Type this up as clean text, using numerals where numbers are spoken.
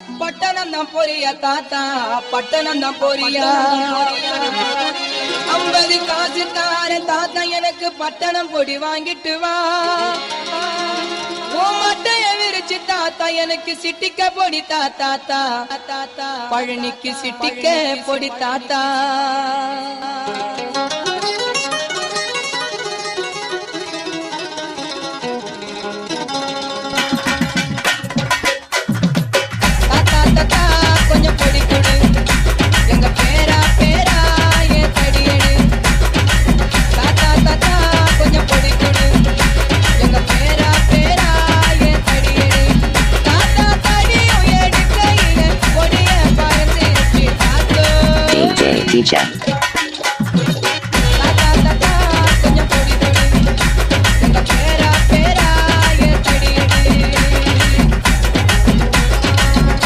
பட்டணம் தான் போறியா தாத்தா, பட்டணம் தான் போறியா? 50 காசு தார தாத்தா, எனக்கு பட்டணம் பொடி வாங்கிட்டு வா. மட்டைய விரிச்சு தாத்தா, எனக்கு சிட்டிக்க பொடி தாத்தா. தாத்தா பழனிக்கு சிட்டிக்க பொடி தாத்தா. கொஞ்சம் பொடி கொடு, எங்க பேரா பேரா ஏன் தடியடு. தாத்தா தாத்தா கொஞ்சம் பொடி கொடு, எங்க பேரா பேரா ஏன் தடியடு. தாத்தா தடியும் எடுக்கையில பொடிய பறந்துருச்சு தாத்தோ. DJ